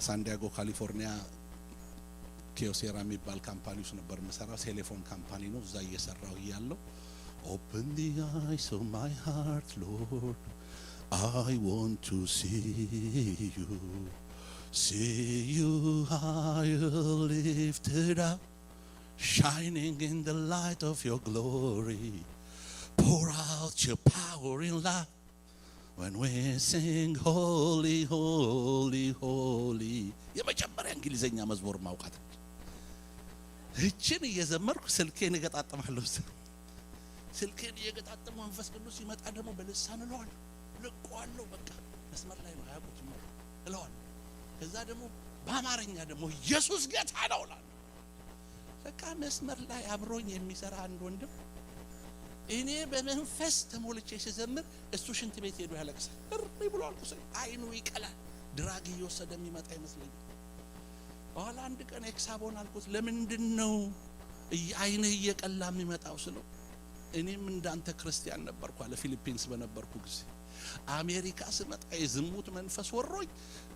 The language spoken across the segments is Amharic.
ሳንዲያጎ ካሊፎርኒያ ኪዮሴራ የሚባል ካምፓኒ ውስጥ ነበር መሰራው። ቴሌፎን ካምፓኒ ነው። እዛ እየሰራው ያለው Open the eyes of my heart, Lord. I want to see you high lifted up, shining in the light of your glory. Pour out your power in love when we sing holy, holy, holy. የመጀመሪያ እንግሊዘኛ መዝሙር ማውቃት እቺን እየዘመርኩ ስልኬን እገጣጥማለሁ። ስልኬን እየገጣጥሙ መንፈስ ቅዱስ ሲመጣ ደግሞ በልሳን እለዋለሁ፣ ልቆዋለሁ። በቃ መስመር ላይ ነው ያቁት እለዋለሁ። ከዛ ደግሞ በአማርኛ ደግሞ ኢየሱስ ጌታ ነው እላለሁ። በቃ መስመር ላይ አብሮኝ የሚሰራ አንድ ወንድም እኔ በመንፈስ ተሞልቼ ሲዘምር እሱ ሽንት ቤት ሄዶ ያለቅሳል። እሪ ብሎ አልኩ። አይኑ ይቀላል። ድራግ እየወሰደ የሚመጣ ይመስለኛል። በኋላ አንድ ቀን ኤክሳቦን አልኩት፣ ለምንድነው አይንህ እየቀላ የሚመጣው ስለው እኔም እንዳንተ ክርስቲያን ነበርኩ አለ። ፊሊፒንስ በነበርኩ ጊዜ አሜሪካ ስመጣ የዝሙት መንፈስ ወሮኝ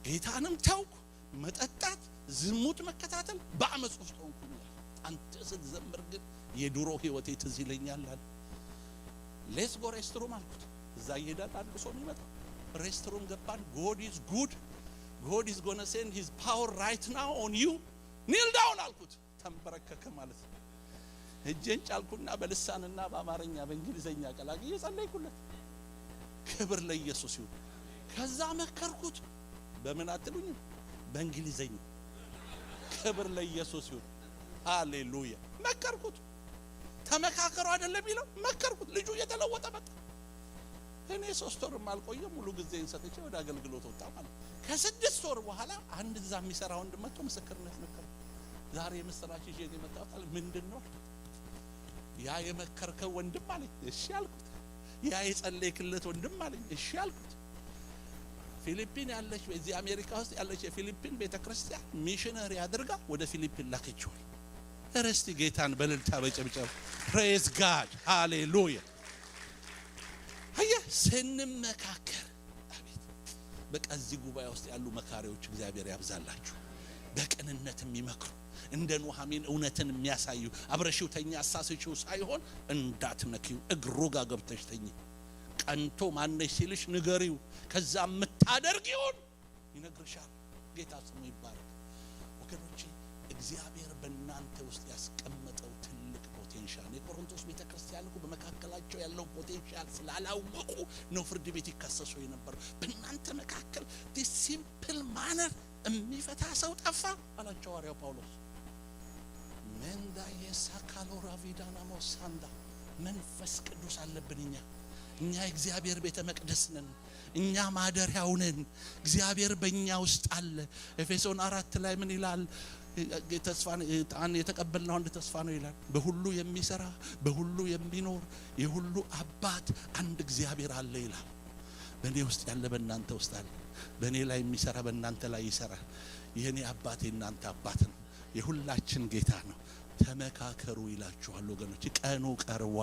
ጌታንም ተውኩ። መጠጣት፣ ዝሙት መከታተል በአመጽ ውስጥ ሆንኩ። አንተ ስትዘምር ግን የድሮ ህይወቴ ትዝ ይለኛል አለ። ሌትስ ጎ ሬስትሩም አልኩት። እዛ ይሄዳል አንድ ሰው የሚመጣ ሬስትሩም ገባን። God is good. God is going to send his power right now on you. kneel down አልኩት። ተንበረከከ ማለት ነው። እጄን ጫልኩና በልሳንና በአማርኛ በእንግሊዘኛ ቀላቅዬ ጸለይኩለት። ክብር ለኢየሱስ ይሁን። ከዛ መከርኩት። በምን አትሉኝ? በእንግሊዘኛ። ክብር ለኢየሱስ ይሁን። ሃሌሉያ። መከርኩት። ተመካከሩ አይደለም ይለው፣ መከርኩት። ልጁ እየተለወጠ መጣ። እኔ 3 ወር አልቆየም፣ ሙሉ ጊዜን ሰጥቼ ወደ አገልግሎት ወጣ ማለት። ከ6 ወር በኋላ አንድ እዛ የሚሰራ ወንድም መጥቶ ምስክርነት መከረ። ዛሬ ምስራች ይዤ የመጣሁት አለ። ምንድነው? ያ የመከርከው ወንድም አለኝ። እሺ አልኩት። ያ የጸለይክለት ወንድም አለኝ። እሺ አልኩት። ፊሊፒን ያለች በዚህ አሜሪካ ውስጥ ያለች የፊሊፒን ቤተክርስቲያን ሚሽነሪ አድርጋ ወደ ፊሊፒን ላከችው። እረስቲ ጌታን በልልታ በጨብጨብ ፕሬዝ ጋድ ሃሌሉያ። አያ ስንመካከር አቤት! በቃ እዚህ ጉባኤ ውስጥ ያሉ መካሪዎች እግዚአብሔር ያብዛላችሁ። በቅንነት የሚመክሩ እንደ ኑሐሚን እውነትን የሚያሳዩ አብረሽው ተኛ አሳስችው ሳይሆን እንዳትነኪው እግሩ ጋር ገብተሽ ተኝ። ቀንቶ ማነሽ ሲልሽ ንገሪው። ከዛ የምታደርጊውን ይነግርሻል። ጌታ ስሙ ይባረክ። ወገኖቼ እግዚአብሔር በእናንተ ውስጥ ያስቀመጠው ትልቅ ፖቴንሻል የቆሮንቶስ ቤተክርስቲያን እኮ በመካከላቸው ያለው ፖቴንሻል ስላላወቁ ነው ፍርድ ቤት ይከሰሱ የነበረው። በእናንተ መካከል this simple manner የሚፈታ ሰው ጠፋ አላቸው ሐዋርያው ጳውሎስ። መንዳ የሳካሎራ ቪዳና ሞሳንዳ መንፈስ ቅዱስ አለብን። እኛ እግዚአብሔር ቤተ መቅደስ ነን። እኛ ማደሪያው ነን። እግዚአብሔር በእኛ ውስጥ አለ። ኤፌሶን 4 ላይ ምን ይላል? ተስፋን የተቀበልነው አንድ ተስፋ ነው ይላል። በሁሉ የሚሰራ በሁሉ የሚኖር የሁሉ አባት አንድ እግዚአብሔር አለ ይላል። በእኔ ውስጥ ያለ በእናንተ ውስጥ አለ። በእኔ ላይ የሚሰራ በእናንተ ላይ ይሰራል። የኔ አባት የእናንተ አባት ነው። የሁላችን ጌታ ነው። ተመካከሩ ይላችኋል ወገኖች። ቀኑ ቀርቧል።